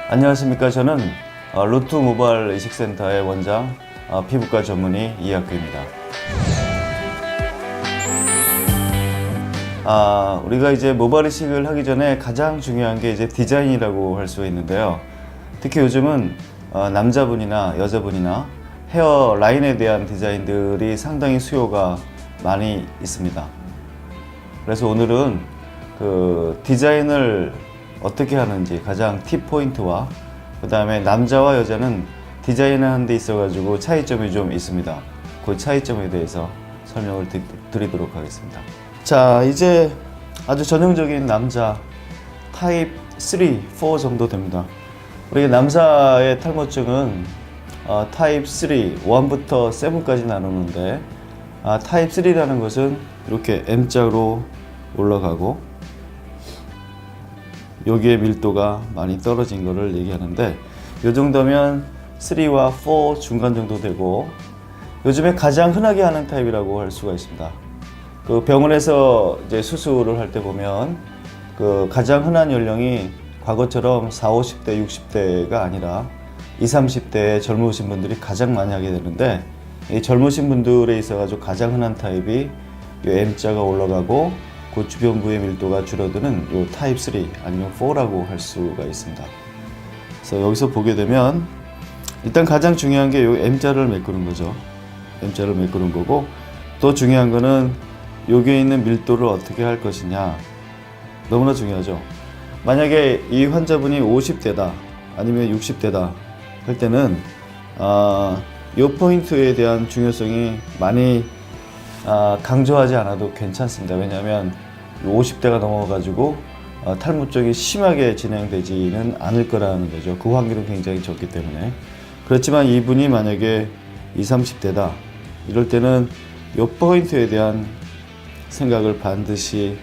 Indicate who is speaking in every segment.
Speaker 1: 안녕하십니까. 저는 루트 모발 이식센터의 원장, 피부과 전문의 이학규입니다. 우리가 이제 모발 이식을 하기 전에 가장 중요한 게 이제 디자인이라고 할 수 있는데요. 특히 요즘은 남자분이나 여자분이나 헤어 라인에 대한 디자인들이 상당히 수요가 많이 있습니다. 그래서 오늘은 그 디자인을 어떻게 하는지 가장 팁 포인트와 그 다음에 남자와 여자는 디자인을 하는 데 있어 가지고 차이점이 좀 있습니다. 그 차이점에 대해서 설명을 드리도록 하겠습니다. 자, 이제 아주 전형적인 남자 타입 3, 4 정도 됩니다. 우리 남자의 탈모증은 타입 3, 1부터 7까지 나누는데 타입 3라는 것은 이렇게 M자로 올라가고 여기에 밀도가 많이 떨어진 것을 얘기하는데, 이 정도면 3와 4 중간 정도 되고, 요즘에 가장 흔하게 하는 타입이라고 할 수가 있습니다. 그 병원에서 이제 수술을 할 때 보면 그 가장 흔한 연령이 과거처럼 40, 50대, 60대가 아니라 20, 30대의 젊으신 분들이 가장 많이 하게 되는데, 이 젊으신 분들에 있어가지고 가장 흔한 타입이 이 M자가 올라가고 그 주변부의 밀도가 줄어드는 이 타입 3 아니면 4라고 할 수가 있습니다. 그래서 여기서 보게 되면 일단 가장 중요한 게 이 M자를 메꾸는 거죠. M자를 메꾸는 거고, 또 중요한 거는 여기에 있는 밀도를 어떻게 할 것이냐, 너무나 중요하죠. 만약에 이 환자분이 50대다 아니면 60대다 할 때는 이 포인트에 대한 중요성이 많이 강조하지 않아도 괜찮습니다. 왜냐하면 50대가 넘어가지고 탈모증이 심하게 진행되지는 않을 거라는 거죠. 그 확률은 굉장히 적기 때문에. 그렇지만 이분이 만약에 20, 30대다 이럴 때는 이 포인트에 대한 생각을 반드시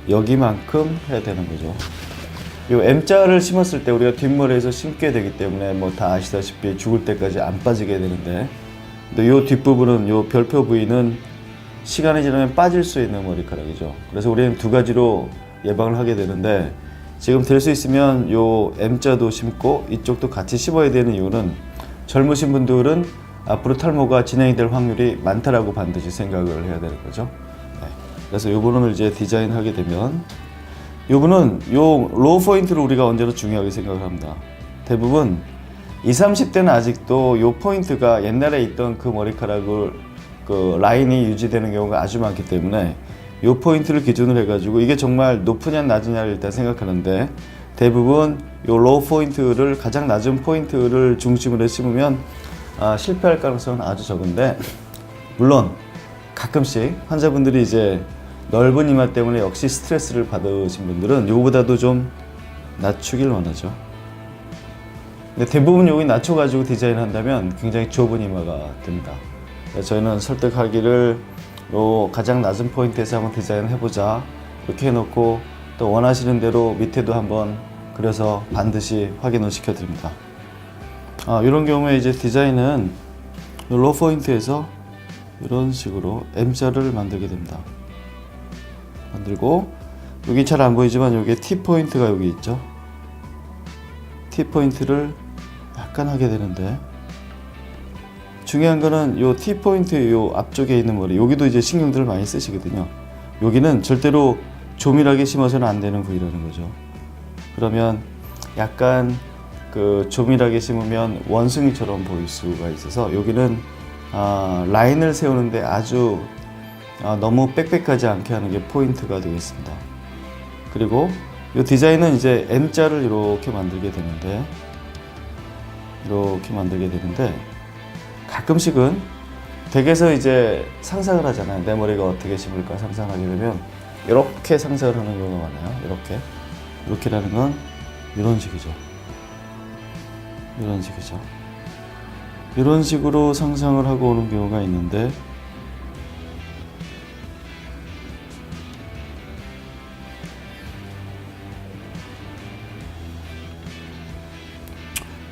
Speaker 1: 여기만큼 해야 되는 거죠. 이 M자를 심었을 때 우리가 뒷머리에서 심게 되기 때문에 뭐 다 아시다시피 죽을 때까지 안 빠지게 되는데, 근데 이 뒷부분은, 이 별표 부위는 시간이 지나면 빠질 수 있는 머리카락이죠. 그래서 우리는 두 가지로 예방을 하게 되는데, 지금 될 수 있으면 요 M자도 심고 이쪽도 같이 심어야 되는 이유는, 젊으신 분들은 앞으로 탈모가 진행이 될 확률이 많다라고 반드시 생각을 해야 되는 거죠. 네. 그래서 요 부분을 이제 디자인하게 되면, 요 부분은 요 로우 포인트를 우리가 언제나 중요하게 생각을 합니다. 대부분 20, 30대는 아직도 요 포인트가 옛날에 있던 그 머리카락을 그 라인이 유지되는 경우가 아주 많기 때문에 이 포인트를 기준으로 해가지고 이게 정말 높으냐 낮으냐를 일단 생각하는데, 대부분 이 로우 포인트를, 가장 낮은 포인트를 중심으로 심으면 실패할 가능성은 아주 적은데, 물론 가끔씩 환자분들이 이제 넓은 이마 때문에 역시 스트레스를 받으신 분들은 이거보다도 좀 낮추길 원하죠. 근데 대부분 여기 낮춰가지고 디자인을 한다면 굉장히 좁은 이마가 됩니다. 저희는 설득하기를 요 가장 낮은 포인트에서 한번 디자인 해보자 이렇게 해놓고, 또 원하시는 대로 밑에도 한번 그려서 반드시 확인을 시켜드립니다. 이런 경우에 이제 디자인은 로우 포인트에서 이런 식으로 M자를 만들게 됩니다. 만들고, 여기 잘 안 보이지만 여기에 T 포인트가 여기 있죠. T 포인트를 약간 하게 되는데, 중요한 거는 요 T 포인트 요 앞쪽에 있는 머리, 여기도 이제 신경들을 많이 쓰시거든요. 여기는 절대로 조밀하게 심어서는 안 되는 부위라는 거죠. 그러면 약간 그 조밀하게 심으면 원숭이처럼 보일 수가 있어서 여기는 라인을 세우는데 아주 너무 빽빽하지 않게 하는 게 포인트가 되겠습니다. 그리고 이 디자인은 이제 M자를 이렇게 만들게 되는데, 가끔씩은 댁에서 이제 상상을 하잖아요. 내 머리가 어떻게 심을까 상상하게 되면 이렇게 상상을 하는 경우가 많아요. 이렇게라는 건 이런 식이죠. 이런 식으로 상상을 하고 오는 경우가 있는데,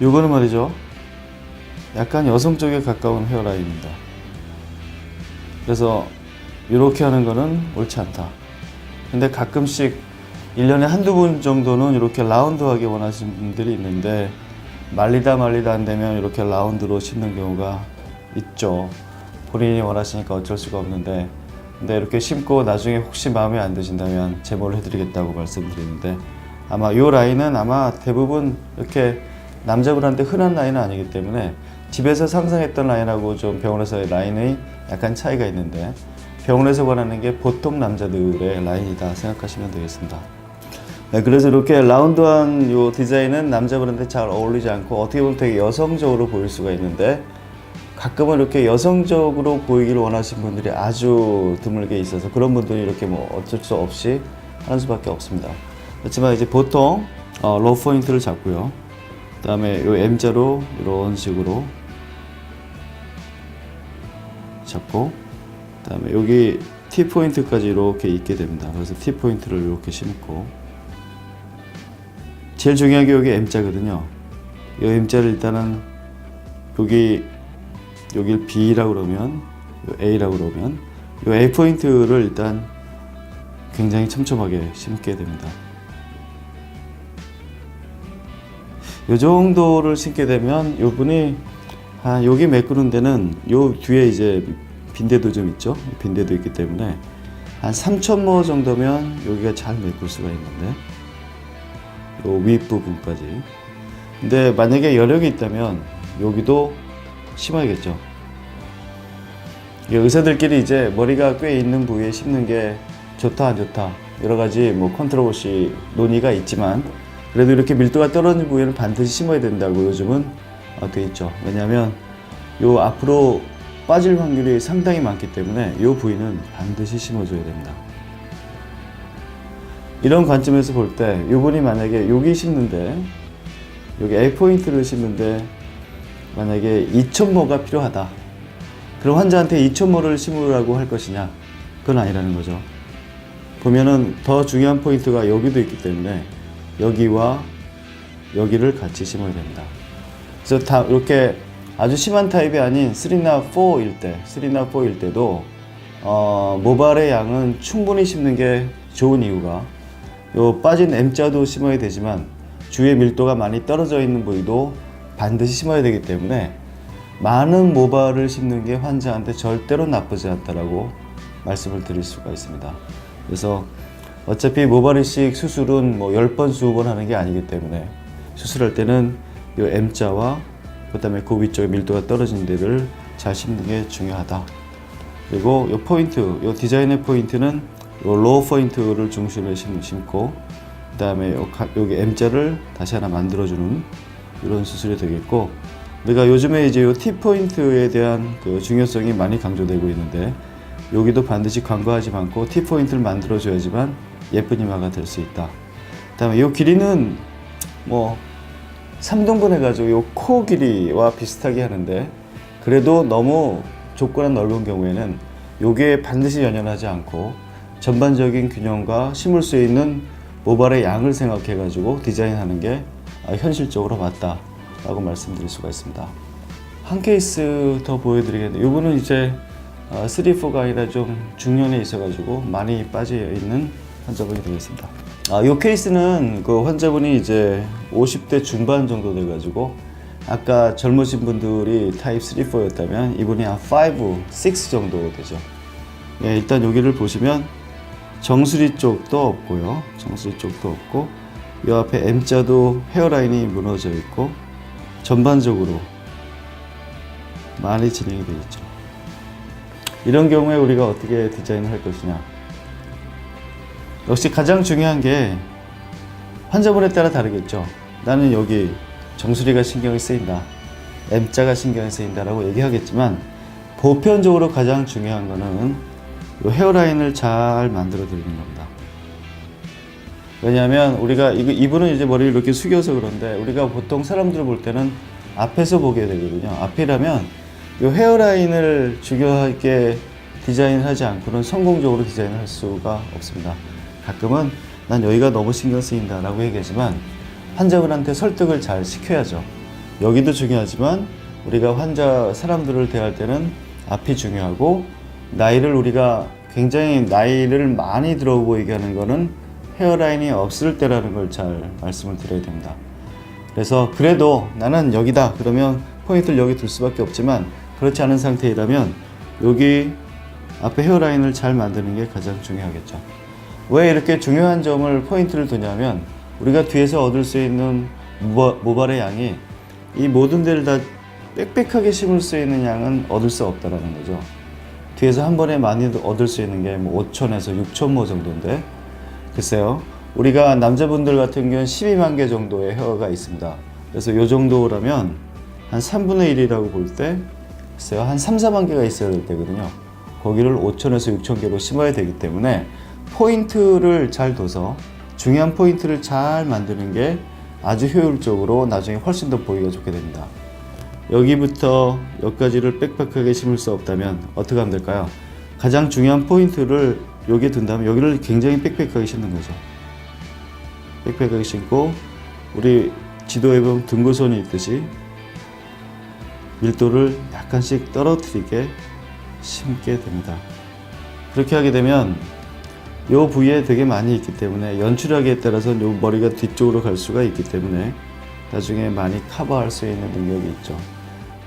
Speaker 1: 요거는 말이죠, 약간 여성 쪽에 가까운 헤어라인입니다. 그래서 이렇게 하는 거는 옳지 않다. 근데 가끔씩 1년에 한두 분 정도는 이렇게 라운드하게 원하시는 분들이 있는데 말리다 안 되면 이렇게 라운드로 심는 경우가 있죠. 본인이 원하시니까 어쩔 수가 없는데, 근데 이렇게 심고 나중에 혹시 마음에 안 드신다면 제모를 해드리겠다고 말씀드리는데, 아마 이 라인은 아마 대부분 이렇게 남자분한테 흔한 라인은 아니기 때문에 집에서 상상했던 라인하고 좀 병원에서의 라인의 약간 차이가 있는데, 병원에서 원하는 게 보통 남자들의 라인이다 생각하시면 되겠습니다. 네, 그래서 이렇게 라운드한 이 디자인은 남자분한테 잘 어울리지 않고 어떻게 보면 되게 여성적으로 보일 수가 있는데, 가끔은 이렇게 여성적으로 보이기를 원하시는 분들이 아주 드물게 있어서 그런 분들이 이렇게 뭐 어쩔 수 없이 하는 수밖에 없습니다. 그렇지만 이제 보통 로우 포인트를 잡고요. 그 다음에 이 M자로 이런 식으로 잡고, 그 다음에 여기 T 포인트까지 이렇게 있게 됩니다. 그래서 T 포인트를 이렇게 심고, 제일 중요한 게 여기 M자거든요. 이 M자를 일단은 여길 B라고 그러면, A라고 그러면, 이 A 포인트를 일단 굉장히 촘촘하게 심게 됩니다. 이 정도를 심게 되면 이분이 여기 메꾸는 데는 요 뒤에 이제 빈대도 좀 있죠. 빈대도 있기 때문에 한 3,000모 정도면 여기가 잘 메꿀 수가 있는데, 요 윗부분까지. 근데 만약에 여력이 있다면 여기도 심어야겠죠. 의사들끼리 이제 머리가 꽤 있는 부위에 심는 게 좋다 안 좋다 여러 가지 뭐 컨트로버시 논의가 있지만, 그래도 이렇게 밀도가 떨어진 부위는 반드시 심어야 된다고 요즘은 돼 있죠. 왜냐하면 요 앞으로 빠질 확률이 상당히 많기 때문에 요 부위는 반드시 심어줘야 됩니다. 이런 관점에서 볼 때 이분이 만약에 여기 심는데, 여기 A 포인트를 심는데 만약에 2,000모가 필요하다, 그럼 환자한테 2,000모를 심으라고 할 것이냐? 그건 아니라는 거죠. 보면은 더 중요한 포인트가 여기도 있기 때문에 여기와 여기를 같이 심어야 됩니다. 그래서 다 이렇게 아주 심한 타입이 아닌 3나 4일 때도 모발의 양은 충분히 심는 게 좋은 이유가, 요 빠진 M자도 심어야 되지만 주위에 밀도가 많이 떨어져 있는 부위도 반드시 심어야 되기 때문에 많은 모발을 심는 게 환자한테 절대로 나쁘지 않다라고 말씀을 드릴 수가 있습니다. 그래서 어차피 모발 이식 수술은 뭐 10번, 20번 하는 게 아니기 때문에 수술할 때는 이 M자와 그 다음에 그 위쪽에 밀도가 떨어진 데를 잘 심는 게 중요하다. 그리고 이 포인트, 이 디자인의 포인트는 이 로우 포인트를 중심에 심고, 그 다음에 여기 M자를 다시 하나 만들어주는 이런 수술이 되겠고, 우리가 요즘에 이제 이 T 포인트에 대한 그 중요성이 많이 강조되고 있는데, 여기도 반드시 간과하지 않고 T 포인트를 만들어줘야지만 예쁜 이마가 될 수 있다. 그 다음에 이 길이는 뭐 3등분 해가지고 이 코 길이와 비슷하게 하는데, 그래도 너무 좁거나 넓은 경우에는 요게 반드시 연연하지 않고 전반적인 균형과 심을 수 있는 모발의 양을 생각해 가지고 디자인하는 게 현실적으로 맞다 라고 말씀드릴 수가 있습니다. 한 케이스 더 보여드리겠는데, 이분은 이제 3, 4가 아니라 좀 중년에 있어 가지고 많이 빠져 있는 환자분이 되겠습니다. 이 케이스는 그 환자분이 이제 50대 중반 정도 돼 가지고, 아까 젊으신 분들이 타입 3, 4였다면 이분이 한 5, 6 정도 되죠. 예, 일단 여기를 보시면 정수리 쪽도 없고요. 정수리 쪽도 없고, 이 앞에 M자도 헤어라인이 무너져 있고, 전반적으로 많이 진행이 되어 있죠. 이런 경우에 우리가 어떻게 디자인을 할 것이냐. 역시 가장 중요한 게 환자분에 따라 다르겠죠. 나는 여기 정수리가 신경이 쓰인다, M자가 신경이 쓰인다 라고 얘기하겠지만, 보편적으로 가장 중요한 거는 이 헤어라인을 잘 만들어 드리는 겁니다. 왜냐하면 우리가 이분은 이제 머리를 이렇게 숙여서 그런데, 우리가 보통 사람들을 볼 때는 앞에서 보게 되거든요. 앞이라면 이 헤어라인을 중요하게 디자인을 하지 않고는 성공적으로 디자인을 할 수가 없습니다. 가끔은 난 여기가 너무 신경 쓰인다 라고 얘기하지만 환자분한테 설득을 잘 시켜야죠. 여기도 중요하지만 우리가 사람들을 대할 때는 앞이 중요하고, 나이를 우리가 굉장히 나이를 많이 들어 보이게 하는 거는 헤어라인이 없을 때라는 걸 잘 말씀을 드려야 됩니다. 그래서 그래도 나는 여기다 그러면 포인트를 여기 둘 수밖에 없지만, 그렇지 않은 상태이라면 여기 앞에 헤어라인을 잘 만드는 게 가장 중요하겠죠. 왜 이렇게 중요한 점을 포인트를 두냐면, 우리가 뒤에서 얻을 수 있는 모발의 양이 이 모든 데를 다 빽빽하게 심을 수 있는 양은 얻을 수 없다는 거죠. 뒤에서 한 번에 많이 얻을 수 있는 게 5천에서 6천 모 정도인데, 글쎄요, 우리가 남자분들 같은 경우는 12만 개 정도의 헤어가 있습니다. 그래서 이 정도라면 한 3분의 1이라고 볼 때, 글쎄요, 한 3, 4만 개가 있어야 될 때거든요. 거기를 5천에서 6천 개로 심어야 되기 때문에 포인트를 잘 둬서 중요한 포인트를 잘 만드는 게 아주 효율적으로 나중에 훨씬 더 보기가 좋게 됩니다. 여기부터 여기까지를 빽빽하게 심을 수 없다면 어떻게 하면 될까요? 가장 중요한 포인트를 여기에 둔다면 여기를 굉장히 빽빽하게 심는 거죠. 빽빽하게 심고, 우리 지도에 보면 등고선이 있듯이 밀도를 약간씩 떨어뜨리게 심게 됩니다. 그렇게 하게 되면 이 부위에 되게 많이 있기 때문에 연출하기에 따라서는 이 머리가 뒤쪽으로 갈 수가 있기 때문에 나중에 많이 커버할 수 있는 능력이 있죠.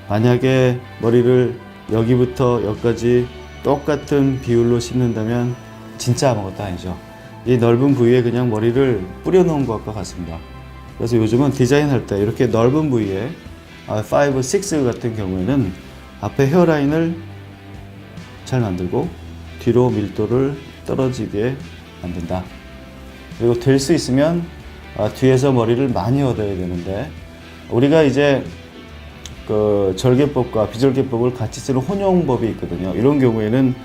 Speaker 1: 만약에 머리를 여기부터 여기까지 똑같은 비율로 심는다면 진짜 아무것도 아니죠. 이 넓은 부위에 그냥 머리를 뿌려 놓은 것과 같습니다. 그래서 요즘은 디자인할 때 이렇게 넓은 부위에 5, 6 같은 경우에는 앞에 헤어라인을 잘 만들고 뒤로 밀도를 떨어지게 만든다. 그리고 될 수 있으면 뒤에서 머리를 많이 얻어야 되는데, 우리가 이제 그 절개법과 비절개법을 같이 쓰는 혼용법이 있거든요. 이런 경우에는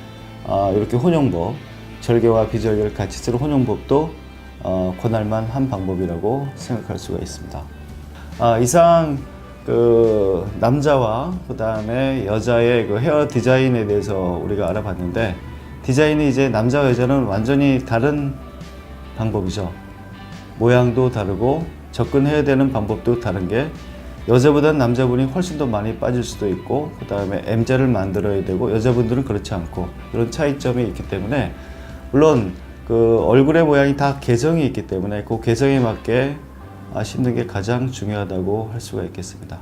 Speaker 1: 이렇게 혼용법, 절개와 비절개를 같이 쓰는 혼용법도 권할만 한 방법이라고 생각할 수가 있습니다. 이상 그 남자와 그 다음에 여자의 그 헤어 디자인에 대해서 우리가 알아봤는데, 디자인이 이제 남자와 여자는 완전히 다른 방법이죠. 모양도 다르고 접근해야 되는 방법도 다른 게, 여자보다는 남자분이 훨씬 더 많이 빠질 수도 있고, 그 다음에 M자를 만들어야 되고 여자분들은 그렇지 않고, 이런 차이점이 있기 때문에, 물론 그 얼굴의 모양이 다 개성이 있기 때문에 그 개성에 맞게 심는 게 가장 중요하다고 할 수가 있겠습니다.